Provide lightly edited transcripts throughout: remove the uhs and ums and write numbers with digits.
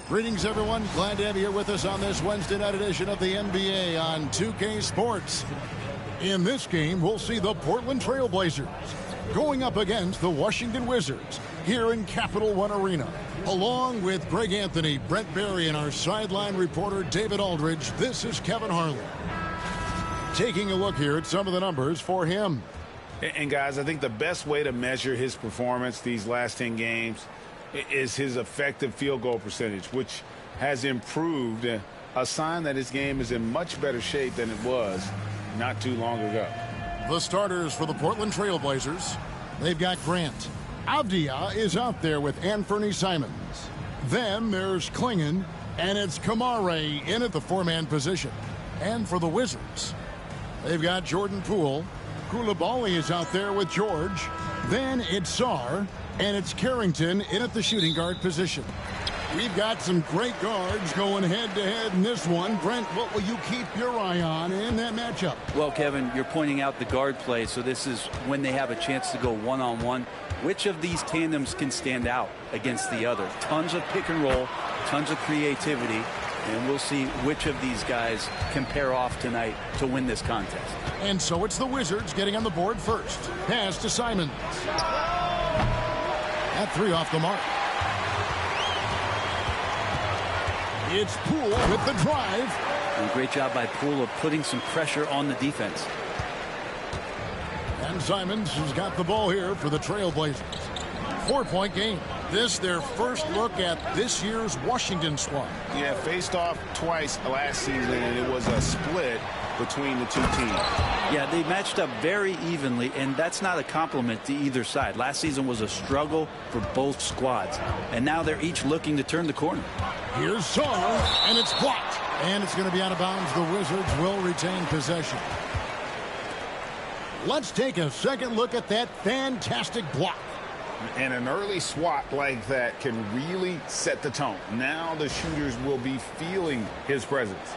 Greetings, everyone. Glad to have you here with us on this Wednesday night edition of the NBA on 2K Sports. In this game, we'll see the Portland Trailblazers going up against the Washington Wizards here in Capital One Arena. Along with Greg Anthony, Brent Barry, and our sideline reporter David Aldridge, this is Kevin Harlan. Taking a look here at some of the numbers for him. And guys, I think the best way to measure his performance these last 10 games is his effective field goal percentage, which has improved, a sign that his game is in much better shape than it was not too long ago. The starters for the Portland Trailblazers, they've got Grant. Avdia is out there with Anthony Simons. Then there's Klingon, and it's Kamare in at the four-man position. And for the Wizards, they've got Jordan Poole. Koulibaly is out there with George. Then it's Sarr, and it's Carrington in at the shooting guard position. We've got some great guards going head-to-head in this one. Brent, what will you keep your eye on in that matchup? Well, Kevin, you're pointing out the guard play, so this is when they have a chance to go one-on-one. Which of these tandems can stand out against the other? Tons of pick and roll, tons of creativity, and we'll see which of these guys can pair off tonight to win this contest. And so it's the Wizards getting on the board first. Pass to Simons. That three off the mark. It's Poole with the drive. And great job by Poole of putting some pressure on the defense. And Simons has got the ball here for the Trailblazers. 4-point game. This their first look at this year's Washington squad. Yeah, faced off twice last season, and it was a split between the two teams. Yeah, they matched up very evenly, and that's not a compliment to either side. Last season was a struggle for both squads, and now they're each looking to turn the corner. Here's Sarr, and it's blocked. And it's going to be out of bounds. The Wizards will retain possession. Let's take a second look at that fantastic block. And an early swat like that can really set the tone. Now the shooters will be feeling his presence.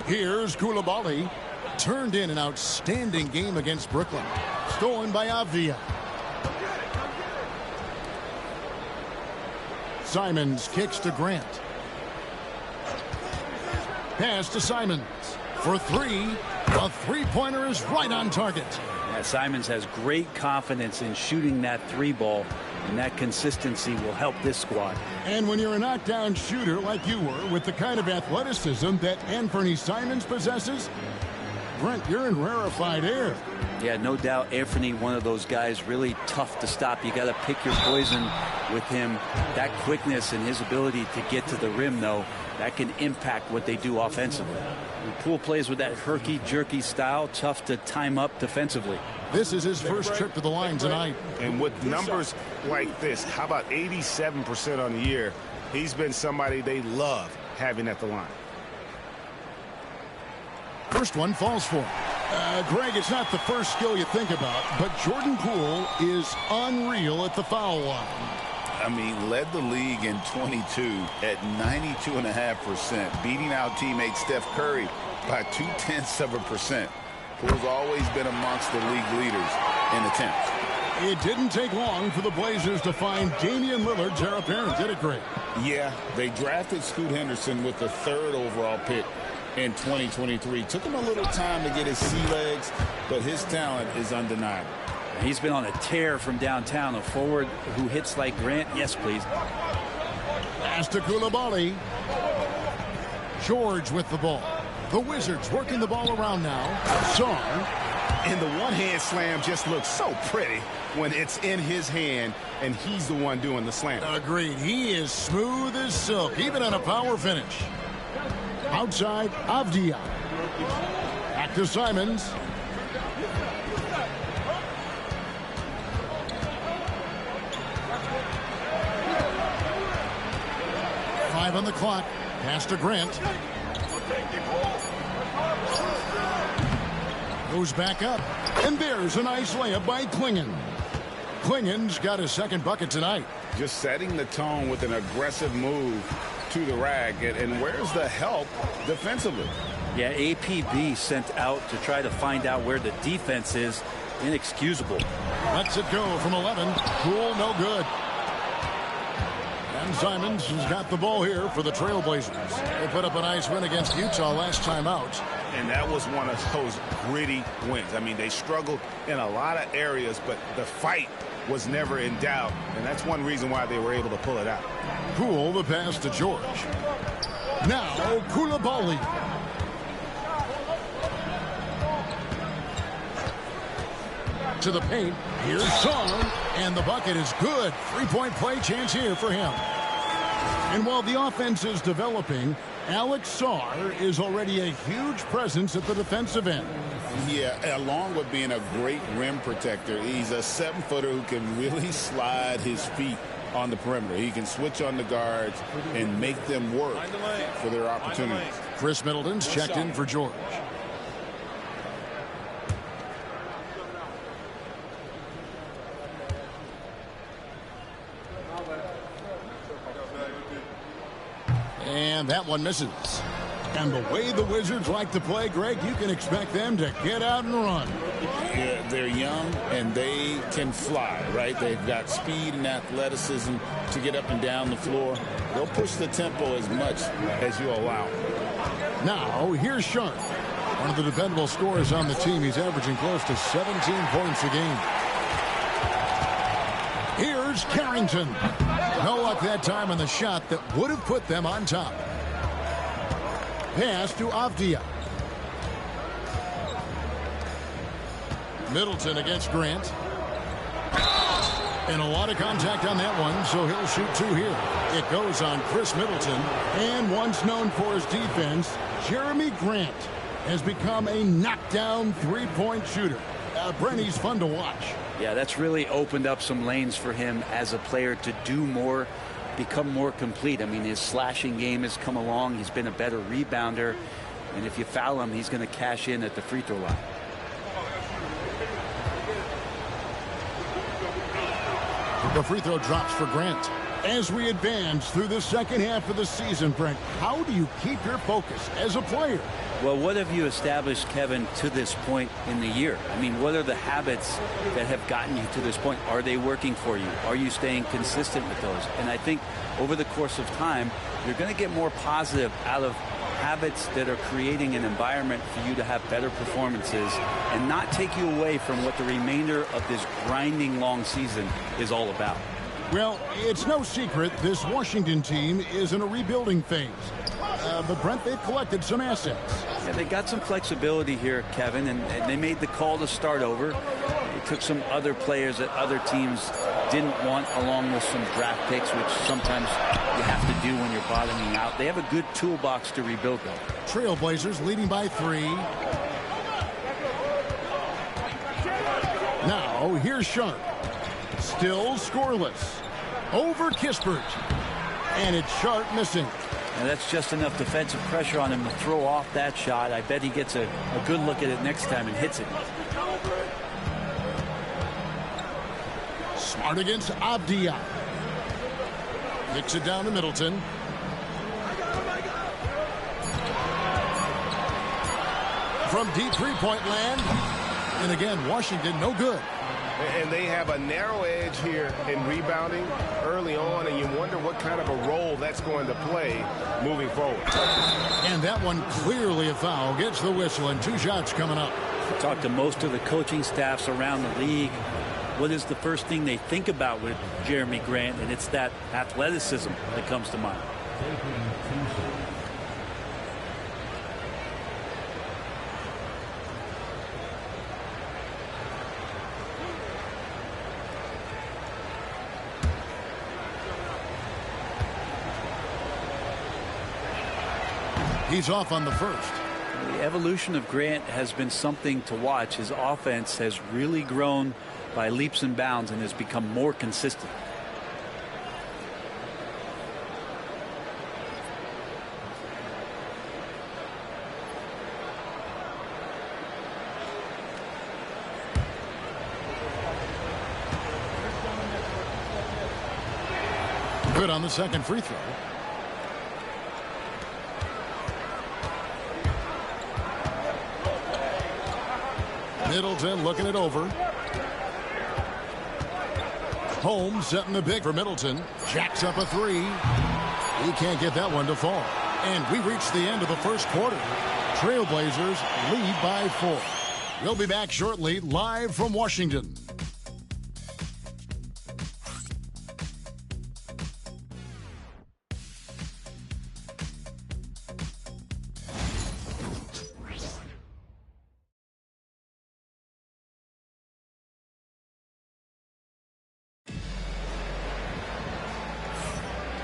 Here's Koulibaly. Turned in an outstanding game against Brooklyn. Stolen by Avdia. Simons kicks to Grant. Pass to Simons for three. A three-pointer is right on target. Yeah, Simons has great confidence in shooting that three ball, and that consistency will help this squad. And when you're a knockdown shooter like you were, with the kind of athleticism that Anthony Simons possesses, Brent, you're in rarefied air. Yeah, no doubt Anthony, one of those guys really tough to stop. You got to pick your poison with him. That quickness and his ability to get to the rim, though, that can impact what they do offensively. And Poole plays with that herky-jerky style, tough to time up defensively. This is his first trip to the line tonight. And with numbers like this, how about 87% on the year? He's been somebody they love having at the line. First one falls for him. Greg, it's not the first skill you think about, but Jordan Poole is unreal at the foul line. I mean, led the league in 22 at 92.5%, beating out teammate Steph Curry by 0.2%. Poole's always been amongst the league leaders in attempts. It didn't take long for the Blazers to find Damian Lillard's heir apparent, did it, Greg? Yeah, they drafted Scoot Henderson with the 3rd overall pick in 2023. Took him a little time to get his sea legs, but his talent is undeniable. He's been on a tear from downtown. A forward who hits like Grant. Yes, please. Pass to Koulibaly. George with the ball. The Wizards working the ball around now. Sarr. And the one-hand slam just looks so pretty when it's in his hand and he's the one doing the slam. Agreed. He is smooth as silk, even on a power finish. Outside, Avdia. Back to Simons. On the clock. Pass to Grant. Goes back up. And there's a nice layup by Klingon. Klingon's got his second bucket tonight. Just setting the tone with an aggressive move to the rack. And where's the help defensively? Yeah, APB sent out to try to find out where the defense is. inexcusable. Lets it go from 11. Cool, no good. And Simons has got the ball here for the Trailblazers. They put up a nice win against Utah last time out. And that was one of those gritty wins. I mean, they struggled in a lot of areas, but the fight was never in doubt. And that's one reason why they were able to pull it out. Cool, the pass to George. Now, Koulibaly. To the paint. Here's Song. And the bucket is good. Three-point play chance here for him. And while the offense is developing, Alex Sarr is already a huge presence at the defensive end. Yeah, along with being a great rim protector, he's a 7-footer who can really slide his feet on the perimeter. He can switch on the guards and make them work for their opportunities. Chris Middleton's checked in for George. And that one misses. And the way the Wizards like to play, Greg, you can expect them to get out and run. Yeah, they're young and they can fly, right? They've got speed and athleticism to get up and down the floor. They'll push the tempo as much as you allow. Now, here's Sharp. One of the dependable scorers on the team. He's averaging close to 17 points a game. Here's Carrington. No luck that time on the shot that would have put them on top. Pass to Avdia. Middleton against Grant. And a lot of contact on that one, so he'll shoot two here. It goes on Chris Middleton. And once known for his defense, Jeremy Grant has become a knockdown three-point shooter. Brent, he's fun to watch. Yeah, that's really opened up some lanes for him as a player to do more, become more complete. I mean, his slashing game has come along. He's been a better rebounder. And if you foul him, he's going to cash in at the free throw line. The free throw drops for Grant. As we advance through the second half of the season, Brent, how do you keep your focus as a player? Well, what have you established, Kevin, to this point in the year? I mean, what are the habits that have gotten you to this point? Are they working for you? Are you staying consistent with those? And I think over the course of time, you're going to get more positive out of habits that are creating an environment for you to have better performances and not take you away from what the remainder of this grinding long season is all about. Well, it's no secret this Washington team is in a rebuilding phase. But, Brent, they've collected some assets. Yeah, they got some flexibility here, Kevin, and they made the call to start over. They took some other players that other teams didn't want, along with some draft picks, which sometimes you have to do when you're bottoming out. They have a good toolbox to rebuild, though. Trailblazers leading by 3. Now, here's Sharp. Still scoreless. Over Kispert. And it's Sharp missing. And that's just enough defensive pressure on him to throw off that shot. I bet he gets a good look at it next time and hits it. Smart against Avdia. Kicks it down to Middleton. From deep three-point land. And again, Washington no good. And they have a narrow edge here in rebounding early on, and you wonder what kind of a role that's going to play moving forward. And that one clearly a foul. Gets the whistle, and 2 shots coming up. Talk to most of the coaching staffs around the league. What is the first thing they think about with Jeremy Grant? And it's that athleticism that comes to mind. He's off on the first. The evolution of Grant has been something to watch. His offense has really grown by leaps and bounds and has become more consistent. Good on the second free throw. Middleton looking it over. Holmes setting the big for Middleton. Jacks up a three. He can't get that one to fall. And we reach the end of the first quarter. Trailblazers lead by 4. We'll be back shortly, live from Washington.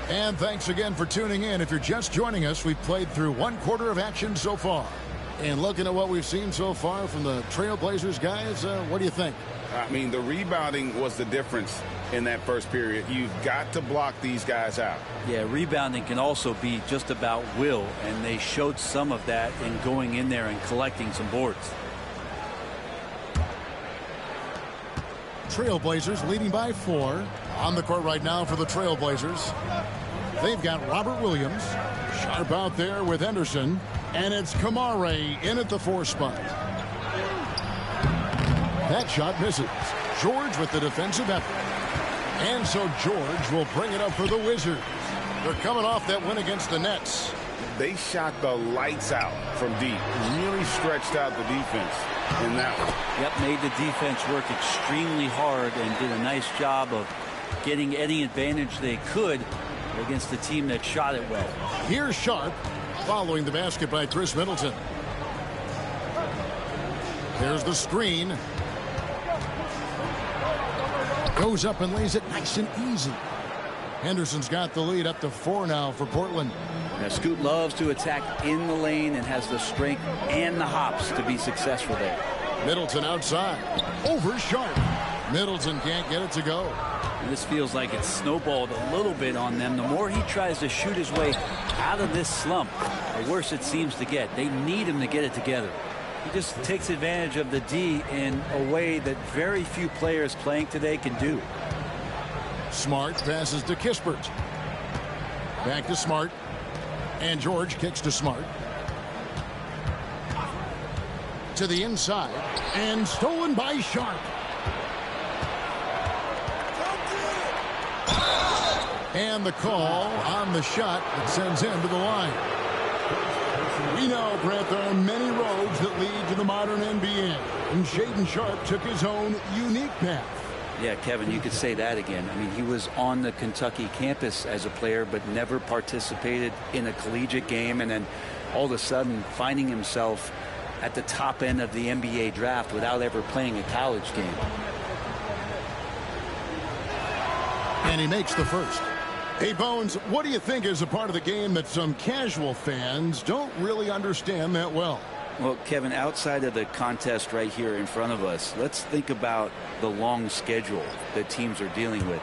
And thanks again for tuning in. If you're just joining us, we've played through 1 quarter of action so far. And looking at what we've seen so far from the Trailblazers guys, what do you think? I mean, the rebounding was the difference in that first period. You've got to block these guys out. Yeah, rebounding can also be just about will, and they showed some of that in going in there and collecting some boards. Trailblazers leading by 4. On the court right now for the Trailblazers. They've got Robert Williams. Sharp out there with Henderson. And it's Kamare in at the 4 spot. That shot misses. George with the defensive effort. And so George will bring it up for the Wizards. They're coming off that win against the Nets. They shot the lights out from deep. Really stretched out the defense in that one. Yep, made the defense work extremely hard and did a nice job of getting any advantage they could against the team that shot it well. Here's Sharp following the basket by Chris Middleton. There's the screen. Goes up and lays it nice and easy. Henderson's got the lead up to 4 now for Portland. Now, Scoot loves to attack in the lane and has the strength and the hops to be successful there. Middleton outside. Over Sharp. Middleton can't get it to go. And this feels like it's snowballed a little bit on them. The more he tries to shoot his way out of this slump, the worse it seems to get. They need him to get it together. He just takes advantage of the D in a way that very few players playing today can do. Smart passes to Kispert. Back to Smart. And George kicks to Smart. To the inside. And stolen by Sharp. And the call on the shot that sends him to the line. We know, Brett, there are many roads that lead to the modern NBA. And Shaedon Sharp took his own unique path. Yeah, Kevin, you could say that again. I mean, he was on the Kentucky campus as a player, but never participated in a collegiate game. And then all of a sudden finding himself at the top end of the NBA draft without ever playing a college game. And he makes the first. Hey, Bones, what do you think is a part of the game that some casual fans don't really understand that well? Well, Kevin, outside of the contest right here in front of us, let's think about the long schedule that teams are dealing with.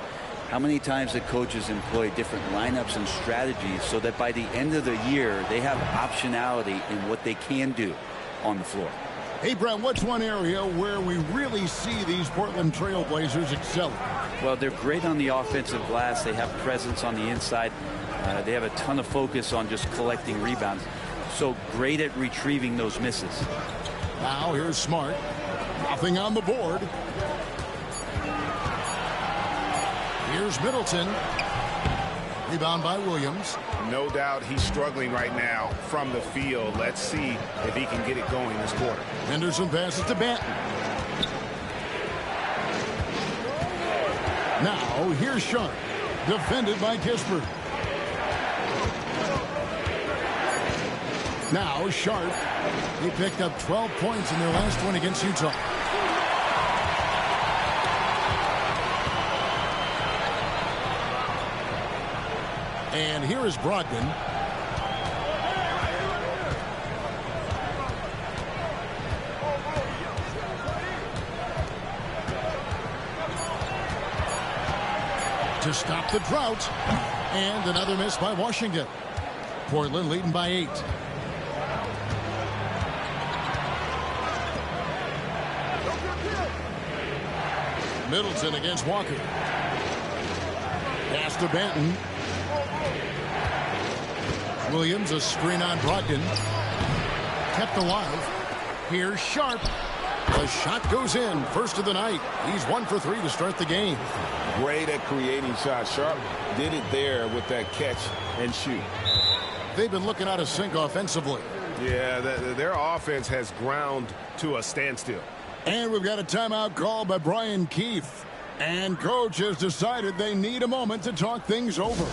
How many times the coaches employ different lineups and strategies so that by the end of the year, they have optionality in what they can do on the floor. Hey, Brent, what's one area where we really see these Portland Trailblazers excel? Well, they're great on the offensive glass. They have presence on the inside. They have a ton of focus on just collecting rebounds. So great at retrieving those misses. Now here's Smart. Nothing on the board. Here's Middleton. Rebound by Williams. No doubt he's struggling right now from the field. Let's see if he can get it going this quarter. Henderson passes to Banton. Now here's Sharp. Defended by Kispert. Now Sharp. He picked up 12 points in their last one against Utah. And here is Brogdon. To stop the drought. And another miss by Washington. Portland leading by 8. Middleton against Walker. Pass to Banton. Williams, a screen on Brogdon. Kept alive. Here's Sharp. The shot goes in. First of the night. He's 1 for 3 to start the game. Great at creating shots. Sharp did it there with that catch and shoot. They've been looking out of sync offensively. Yeah, their offense has ground to a standstill. And we've got a timeout called by Brian Keefe. And coach has decided they need a moment to talk things over.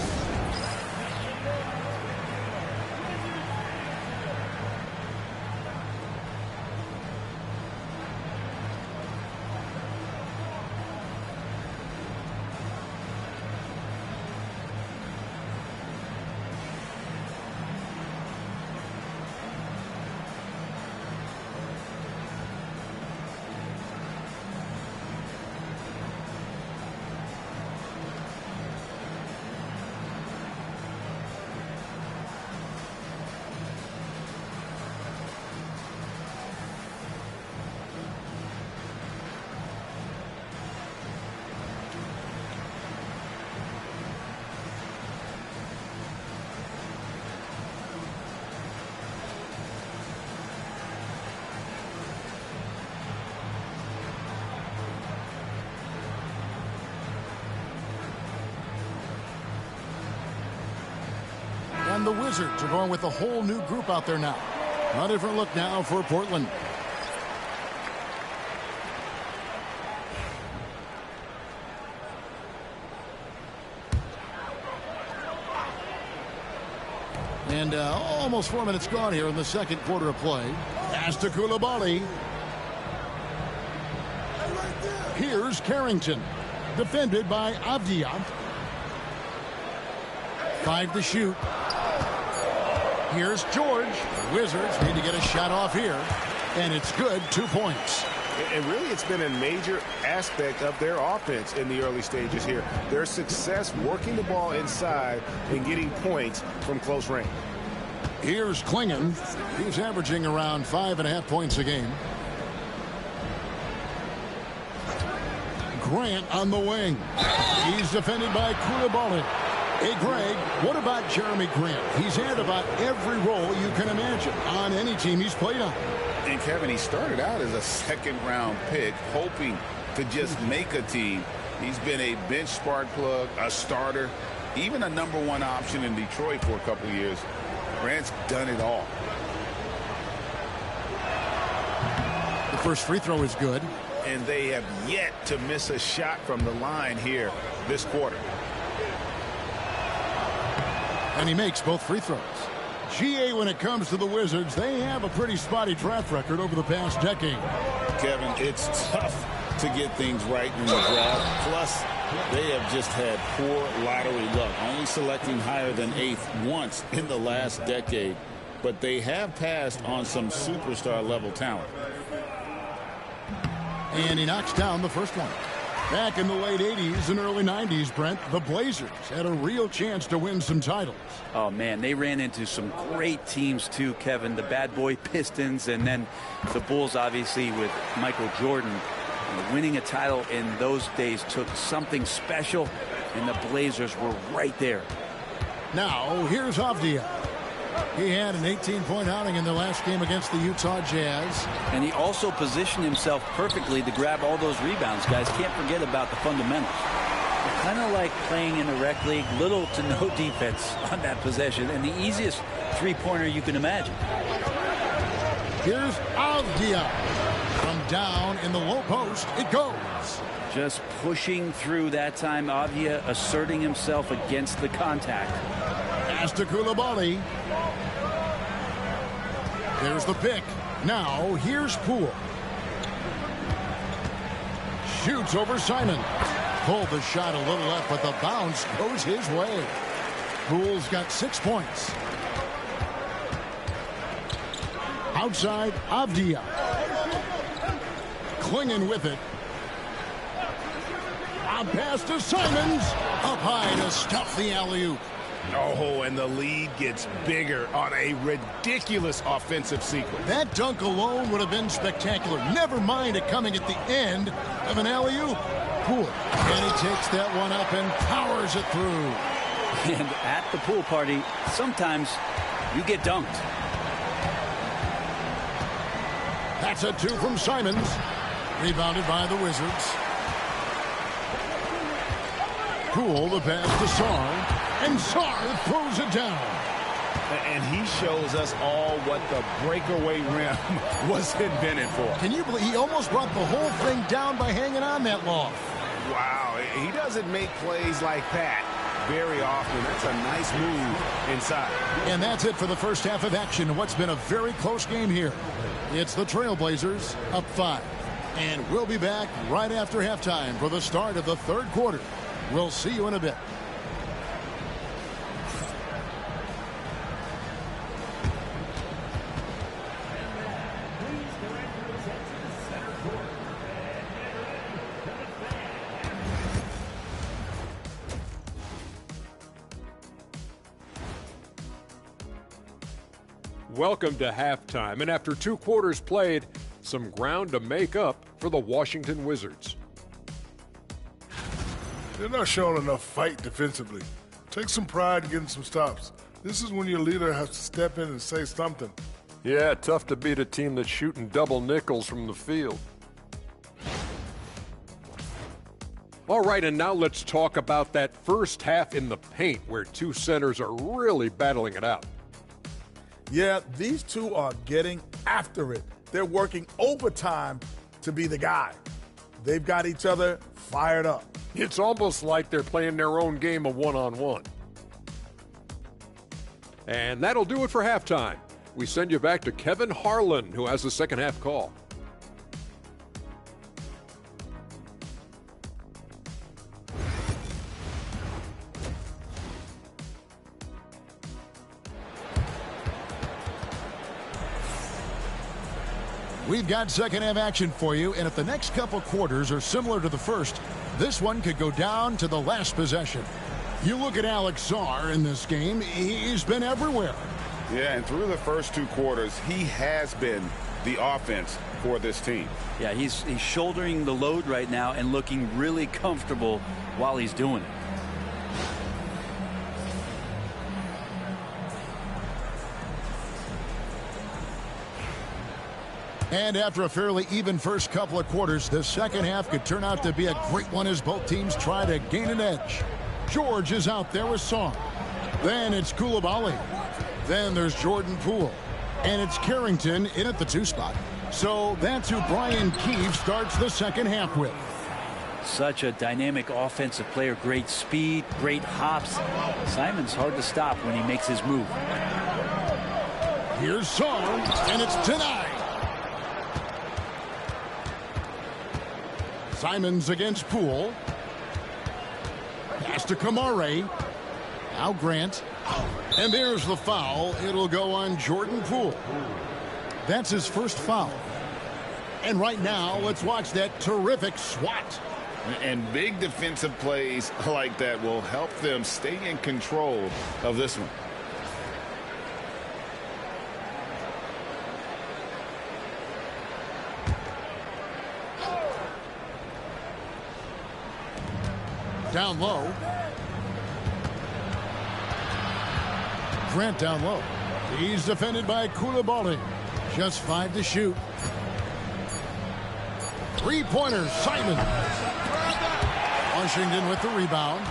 And the Wizards are going with a whole new group out there now. A different look now for Portland. And almost 4 minutes gone here in the second quarter of play. Pass to Coulibaly. Here's Carrington. Defended by Avdia. 5 to shoot. Here's George. The Wizards need to get a shot off here. And it's good. 2 points. And really, it's been a major aspect of their offense in the early stages here. Their success working the ball inside and getting points from close range. Here's Klingon. He's averaging around 5.5 points a game. Grant on the wing. He's defended by Coulibaly. Hey, Greg, what about Jeremy Grant? He's had about every role you can imagine on any team he's played on. And, Kevin, he started out as a second-round pick, hoping to just make a team. He's been a bench spark plug, a starter, even a #1 option in Detroit for a couple years. Grant's done it all. The first free throw is good. And they have yet to miss a shot from the line here this quarter. And he makes both free throws. GA, when it comes to the Wizards, they have a pretty spotty track record over the past decade. Kevin, it's tough to get things right in the draft. Plus, they have just had poor lottery luck, only selecting higher than 8th once in the last decade. But they have passed on some superstar-level talent. And he knocks down the first one. Back in the late 80s and early 90s, Brent, the Blazers had a real chance to win some titles. Oh, man, they ran into some great teams, too, Kevin. The bad boy Pistons and then the Bulls, obviously, with Michael Jordan. Winning a title in those days took something special, and the Blazers were right there. Now, here's Avdia. He had an 18-point outing in their last game against the Utah Jazz. And he also positioned himself perfectly to grab all those rebounds, guys. Can't forget about the fundamentals. Kind of like playing in the rec league, little to no defense on that possession, and the easiest three-pointer you can imagine. Here's Avdia. From down in the low post, it goes. Just pushing through that time. Avdia asserting himself against the contact. Pass to Coulibaly. There's the pick. Now, here's Poole. Shoots over Simon. Pulled the shot a little left, but the bounce goes his way. Poole's got 6 points. Outside, Avdia. Clinging with it. A pass to Simons. Up high to stuff the alley-oop. Oh, and the lead gets bigger on a ridiculous offensive sequence. That dunk alone would have been spectacular. Never mind it coming at the end of an alley-oop. Poole. And he takes that one up and powers it through. And at the pool party, sometimes you get dunked. That's a 2 from Simons. Rebounded by the Wizards. Poole, the pass to Sarr. And Sarr throws it down. And he shows us all what the breakaway rim was invented for. Can you believe he almost brought the whole thing down by hanging on that long? Wow, he doesn't make plays like that very often. That's a nice move inside. And that's it for the first half of action. What's been a very close game here. It's the Trailblazers up 5. And we'll be back right after halftime for the start of the third quarter. We'll see you in a bit. Welcome to halftime, and after 2 quarters played, some ground to make up for the Washington Wizards. They're not showing enough fight defensively. Take some pride in getting some stops. This is when your leader has to step in and say something. Yeah, tough to beat a team that's shooting double nickels from the field. All right, and now let's talk about that first half in the paint where 2 centers are really battling it out. Yeah, these two are getting after it. They're working overtime to be the guy. They've got each other fired up. It's almost like they're playing their own game of one-on-one. And that'll do it for halftime. We send you back to Kevin Harlan, who has the second half call. We've got second half action for you, and if the next couple quarters are similar to the first, this one could go down to the last possession. You look at Alex Sarr in this game, he's been everywhere. Yeah, and through the first 2 quarters, he has been the offense for this team. Yeah, he's shouldering the load right now and looking really comfortable while he's doing it. And after a fairly even first couple of quarters, the second half could turn out to be a great one as both teams try to gain an edge. George is out there with Sarr. Then it's Coulibaly. Then there's Jordan Poole. And it's Carrington in at the 2 spot. So that's who Brian Keefe starts the second half with. Such a dynamic offensive player. Great speed, great hops. Simon's hard to stop when he makes his move. Here's Sarr, and it's denied. Simons against Poole. Pass to Kamare. Now Grant. And there's the foul. It'll go on Jordan Poole. That's his first foul. And right now, let's watch that terrific swat. And big defensive plays like that will help them stay in control of this one. Down low. Grant down low. He's defended by Coulibaly. Just 5 to shoot. 3-pointers, Simon. Washington with the rebound.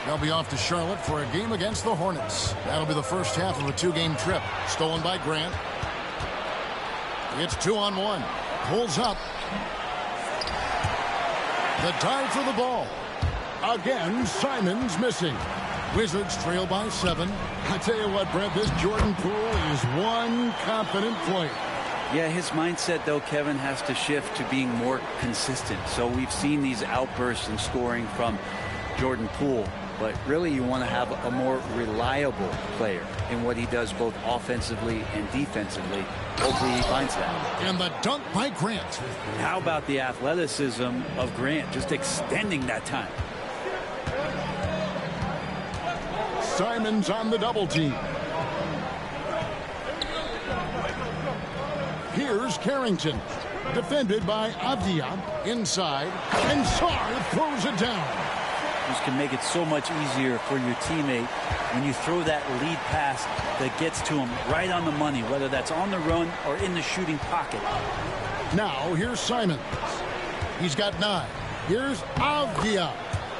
They'll be off to Charlotte for a game against the Hornets. That'll be the first half of a 2-game trip. Stolen by Grant. It's 2-on-1. Pulls up. The dive for the ball. Again, Simon's missing. Wizards trail by 7. I tell you what, Brett, this Jordan Poole is one confident player. Yeah, his mindset, though, Kevin, has to shift to being more consistent. So we've seen these outbursts in scoring from Jordan Poole. But really, you want to have a more reliable player in what he does both offensively and defensively. Hopefully he finds that. And the dunk by Grant. How about the athleticism of Grant, just extending that time? Simon's on the double team. Here's Carrington. Defended by Avdia. Inside. And Sarr throws it down. This can make it so much easier for your teammate when you throw that lead pass that gets to him right on the money, whether that's on the run or in the shooting pocket. Now here's Simons. He's got 9. Here's Avdia,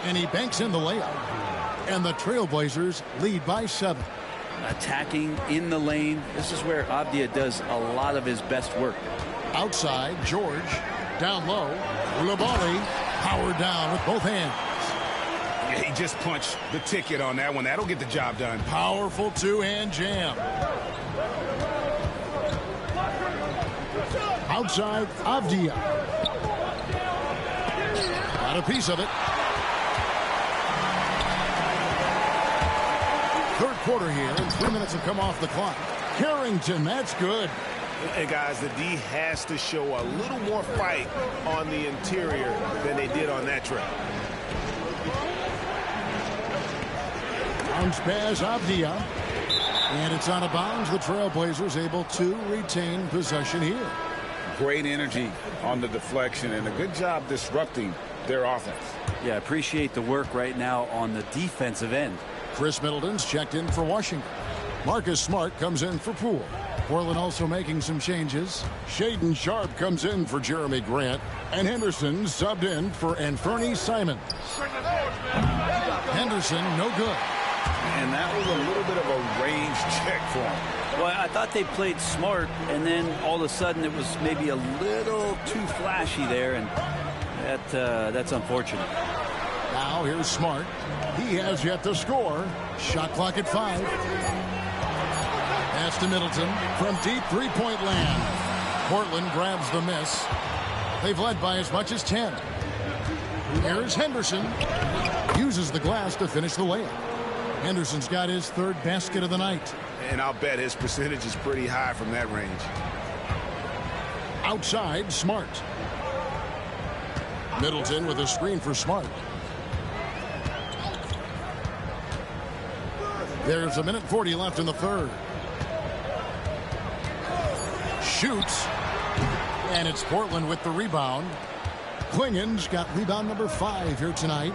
and he banks in the layup. And the Trailblazers lead by 7. Attacking in the lane. This is where Avdia does a lot of his best work. Outside, George. Down low. Labali powered down with both hands. Yeah, he just punched the ticket on that one. That'll get the job done. Powerful two-hand jam. Outside, Avdia. Got a piece of it. Third quarter here, and 3 minutes have come off the clock. Carrington, that's good. And guys, the D has to show a little more fight on the interior than they did on that trip. Bounce pass, Avdia. And it's out of bounds. The Trailblazers able to retain possession here. Great energy on the deflection and a good job disrupting their offense. Yeah, appreciate the work right now on the defensive end. Chris Middleton's checked in for Washington. Marcus Smart comes in for Poole. Portland also making some changes. Shaedon Sharpe comes in for Jeremy Grant. And Henderson subbed in for Anfernee Simons. Henderson, no good. And that was a little bit of a range check for him. Well, I thought they played smart, and then all of a sudden it was maybe a little too flashy there, and that's unfortunate. Now here's Smart. He has yet to score. Shot clock at 5. Pass to Middleton from deep three-point land. Portland grabs the miss. They've led by as much as 10. Here's Henderson. Uses the glass to finish the layup. Henderson's got his 3rd basket of the night. And I'll bet his percentage is pretty high from that range. Outside, Smart. Middleton with a screen for Smart. There's 1:40 left in the 3rd. Shoots. And it's Portland with the rebound. Klingen's got rebound number 5 here tonight.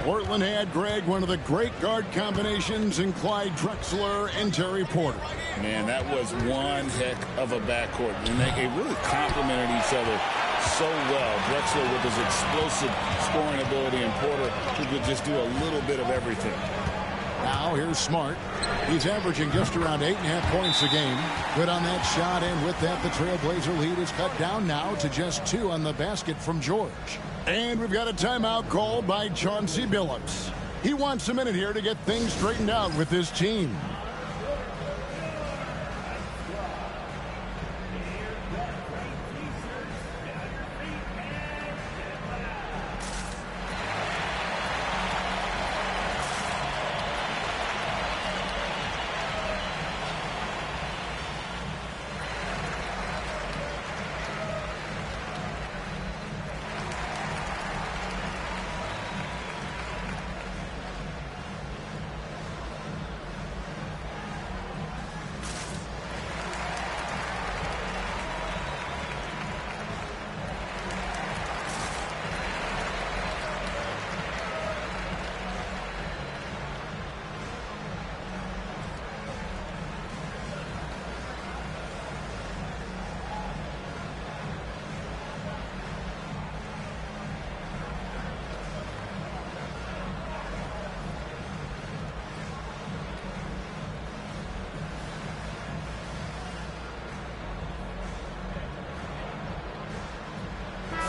Portland had, Greg, one of the great guard combinations in Clyde Drexler and Terry Porter. Man, that was one heck of a backcourt. And they really complemented each other so well. Drexler with his explosive scoring ability and Porter who could just do a little bit of everything. Now here's Smart. He's averaging just around 8.5 points a game. Good on that shot, and with that, the Trailblazer lead is cut down now to just 2 on the basket from George. And we've got a timeout called by Chauncey Billups. He wants a minute here to get things straightened out with his team.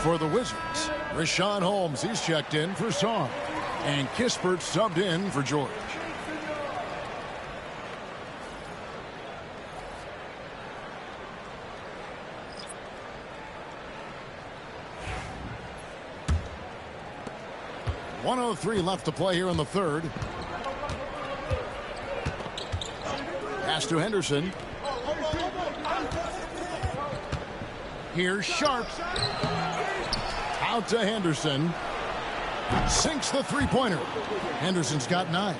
For the Wizards, Richaun Holmes, he's checked in for Song. And Kispert subbed in for George. .103 left to play here in the 3rd. Pass to Henderson. Here's Sharpe. Out to Henderson. Sinks the three-pointer. Henderson's got 9.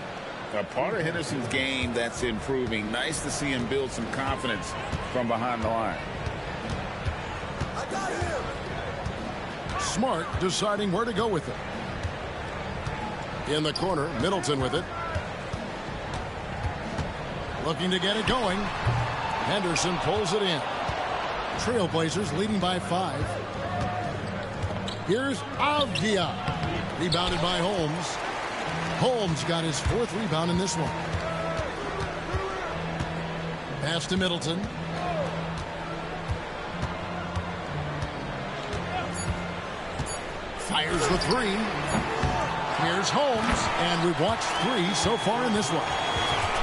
A part of Henderson's game that's improving. Nice to see him build some confidence from behind the line. Smart deciding where to go with it. In the corner, Middleton with it. Looking to get it going. Henderson pulls it in. Trailblazers leading by 5. Here's Avdia. Rebounded by Holmes. Holmes got his 4th rebound in this one. Pass to Middleton. Fires the 3. Here's Holmes, and we've watched 3 so far in this one.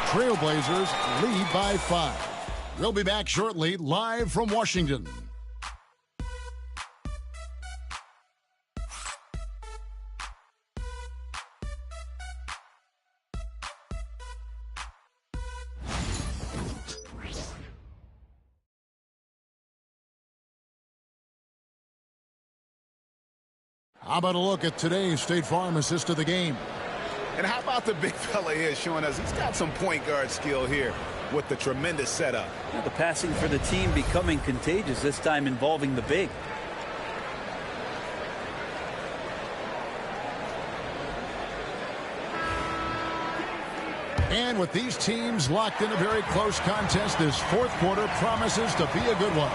Trailblazers lead by 5. We'll be back shortly, live from Washington. How about a look at today's State Farm assist of the game? And how about the big fella here showing us he's got some point guard skill here with the tremendous setup. The passing for the team becoming contagious, this time involving the big. And with these teams locked in a very close contest, this 4th quarter promises to be a good one.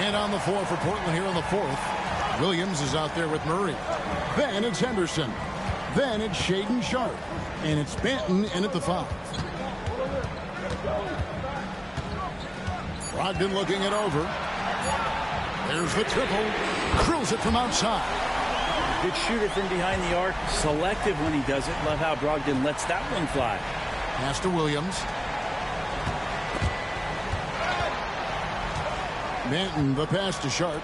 And on the floor for Portland here in the 4th, Williams is out there with Murray. Then it's Henderson. Then it's Shaedon Sharpe. And it's Banton in at the 5. Brogdon looking it over. There's the triple. Drills it from outside. Good shooter from behind the arc. Selective when he does it. Love how Brogdon lets that one fly. Pass to Williams. Banton, the pass to Sharpe.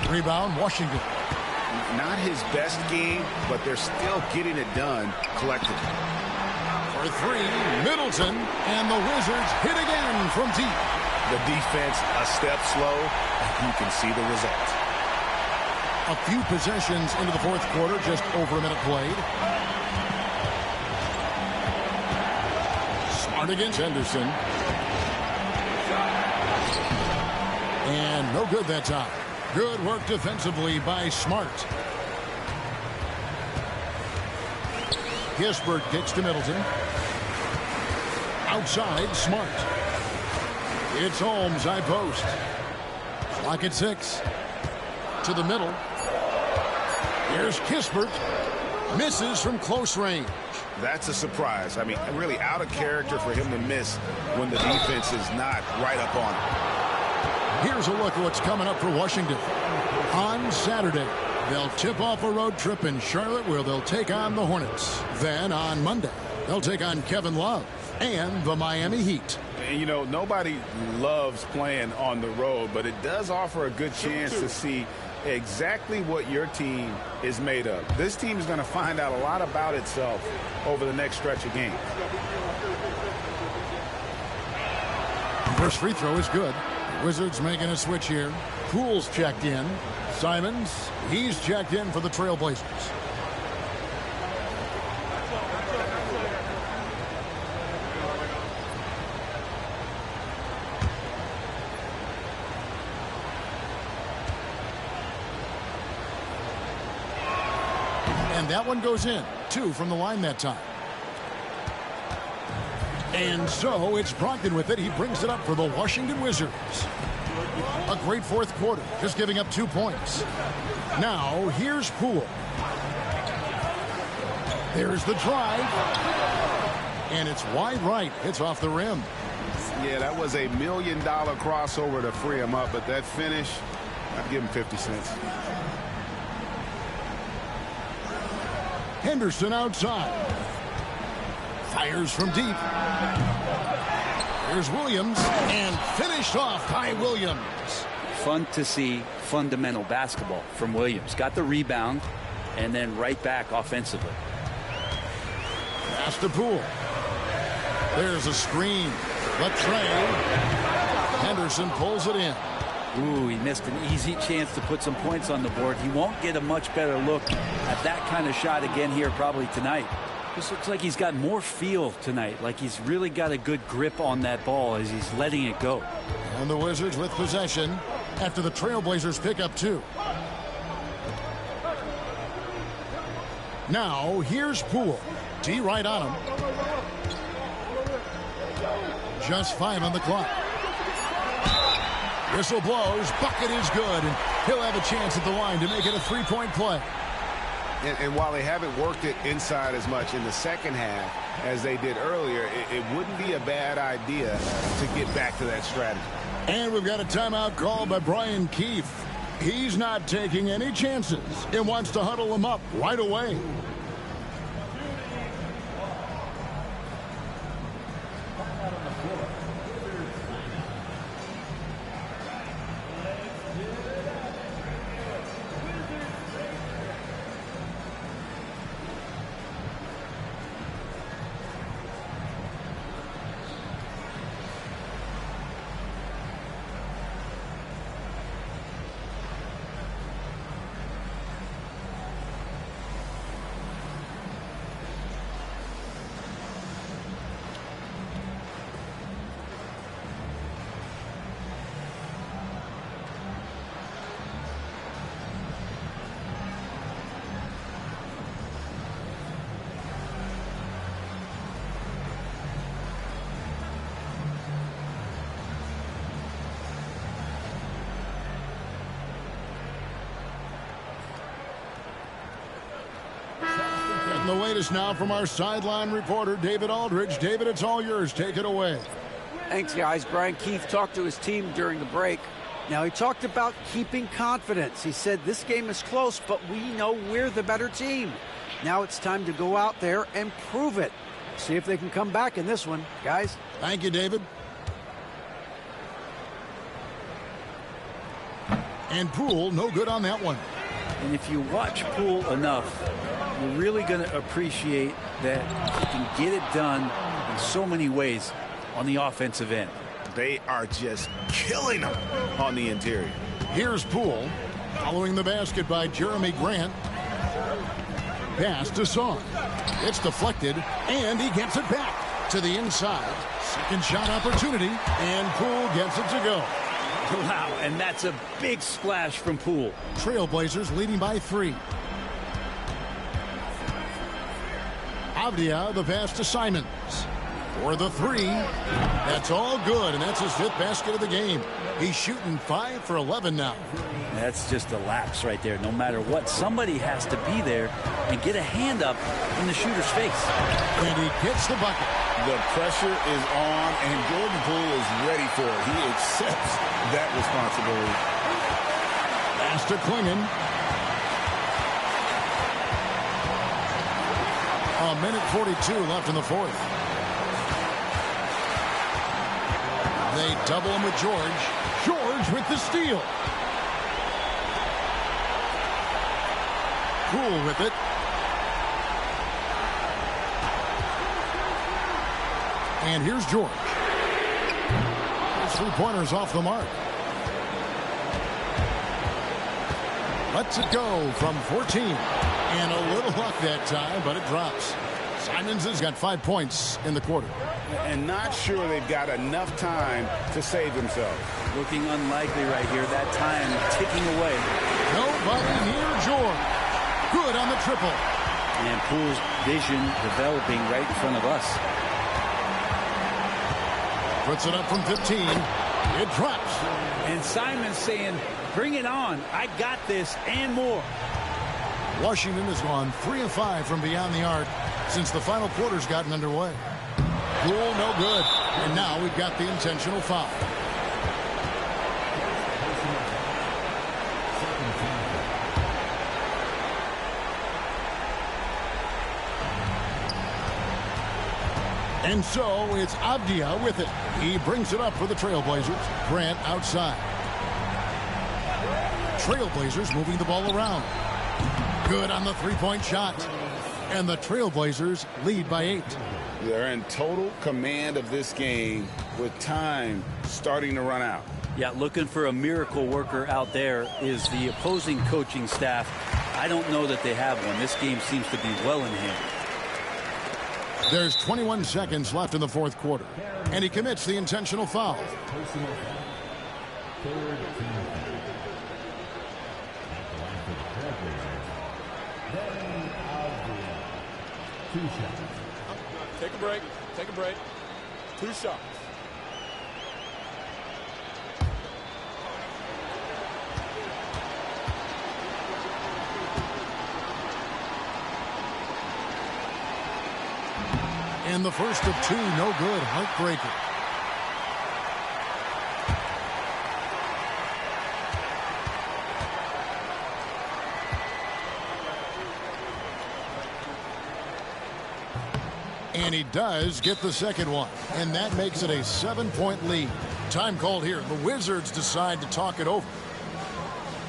Rebound, Washington. Not his best game, but they're still getting it done collectively. For 3, Middleton, and the Wizards hit again from deep. The defense a step slow, and you can see the result. A few possessions into the 4th quarter, just over a minute played. Smart against Henderson. And no good that time. Good work defensively by Smart. Kispert kicks to Middleton. Outside, Smart. It's Holmes, high post. Clock at 6. To the middle. Here's Kispert. Misses from close range. That's a surprise. I mean, really out of character for him to miss when the defense is not right up on him. Here's a look at what's coming up for Washington. On Saturday, they'll tip off a road trip in Charlotte where they'll take on the Hornets. Then on Monday, they'll take on Kevin Love and the Miami Heat. And, you know, nobody loves playing on the road, but it does offer a good chance to see exactly what your team is made of. This team is going to find out a lot about itself over the next stretch of games. First free throw is good. Wizards making a switch here. Poole's checked in. Simons, he's checked in for the Trailblazers. And that one goes in. 2 from the line that time. And so it's Brogdon with it. He brings it up for the Washington Wizards. A great 4th quarter, just giving up 2 points. Now, here's Poole. There's the drive. And it's wide right. It's off the rim. Yeah, that was a $1 million crossover to free him up, but that finish, I'd give him 50 cents. Henderson outside. Fires from deep. Here's Williams, and finished off by Williams. Fun to see fundamental basketball from Williams. Got the rebound, and then right back offensively. Pass to Poole. There's a screen. The tray. Henderson pulls it in. Ooh, he missed an easy chance to put some points on the board. He won't get a much better look at that kind of shot again here probably tonight. This looks like he's got more feel tonight, like he's really got a good grip on that ball as he's letting it go. And the Wizards with possession after the Trailblazers pick up 2. Now, here's Poole. D right on him. just 5 on the clock. Whistle blows. Bucket is good, and he'll have a chance at the line to make it a 3-point play. And while they haven't worked it inside as much in the second half as they did earlier, it wouldn't be a bad idea to get back to that strategy. And we've got a timeout called by Brian Keefe. He's not taking any chances and wants to huddle them up right away. The latest now from our sideline reporter, David Aldridge. David, it's all yours. Take it away. Thanks, guys. Brian Keefe talked to his team during the break. Now, he talked about keeping confidence. He said, this game is close, but we know we're the better team. Now it's time to go out there and prove it. See if they can come back in this one, guys. Thank you, David. And Poole, no good on that one. And if you watch Poole enough, you're really going to appreciate that he can get it done in so many ways on the offensive end. They are just killing them on the interior. Here's Poole, following the basket by Jeremy Grant. Pass to Song. It's deflected, and he gets it back to the inside. Second shot opportunity, and Poole gets it to go. Wow, and that's a big splash from Poole. Trailblazers leading by 3. Avdia, the pass to Simons. For the 3. That's all good, and that's his 5th basket of the game. He's shooting 5 for 11 now. That's just a lapse right there. No matter what, somebody has to be there and get a hand up in the shooter's face. And he gets the bucket. The pressure is on, and Jordan Poole is ready for it. He accepts that responsibility. Pass to Klingon. A minute 42 left in the 4th. They double him with George. George with the steal. Poole with it. And here's George. His 3-pointer's off the mark. Lets it go from 14. And a little luck that time, but it drops. Simons has got 5 points in the quarter. And not sure they've got enough time to save themselves. Looking unlikely right here. That time ticking away. Nobody near George. Good on the triple. And Poole's vision developing right in front of us. Puts it up from 15. It drops. And Simons saying, bring it on. I got this and more. Washington has gone 3 of 5 from beyond the arc since the final quarter's gotten underway. Poole, no good. And now we've got the intentional foul. And so it's Avdia with it. He brings it up for the Trailblazers. Grant outside. Trailblazers moving the ball around. Good on the 3-point shot. And the Trailblazers lead by 8. They're in total command of this game with time starting to run out. Yeah, looking for a miracle worker out there is the opposing coaching staff. I don't know that they have one. This game seems to be well in hand. There's 21 seconds left in the 4th quarter. And he commits the intentional foul. Take a break. Take a break. 2 shots. And the first of two, no good. Heartbreaker. And he does get the second one. And that makes it a 7-point lead. Time called here. The Wizards decide to talk it over.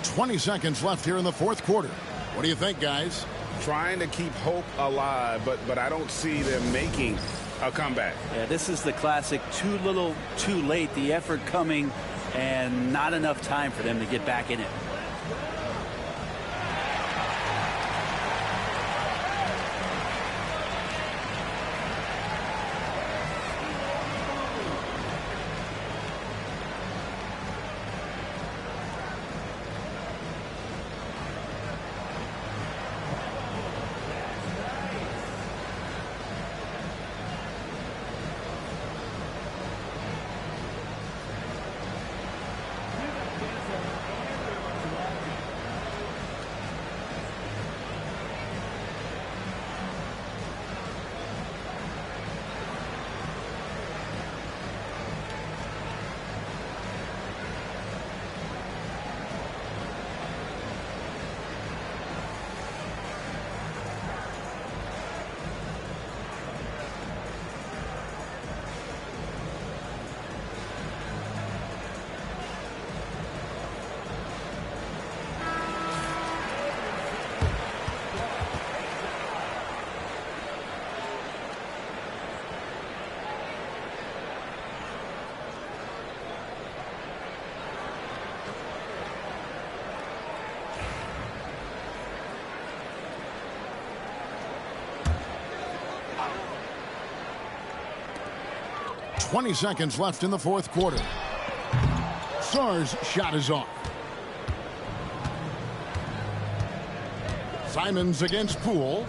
20 seconds left here in the fourth quarter. What do you think, guys? Trying to keep hope alive, but I don't see them making a comeback. Yeah, this is the classic too little, too late. The effort coming and not enough time for them to get back in it. .20 seconds left in the fourth quarter. Sarr's shot is off. Simons against Poole.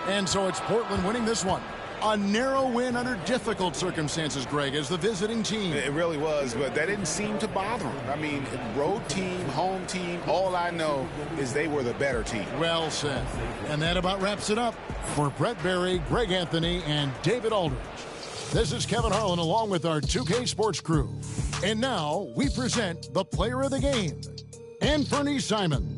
And so it's Portland winning this one. A narrow win under difficult circumstances, Greg, as the visiting team. It really was, but that didn't seem to bother them. I mean, road team, home team, all I know is they were the better team. Well said. And that about wraps it up. For Brett Berry, Greg Anthony, and David Aldridge, this is Kevin Harlan along with our 2K Sports crew. And now we present the player of the game, Anfernee Simons.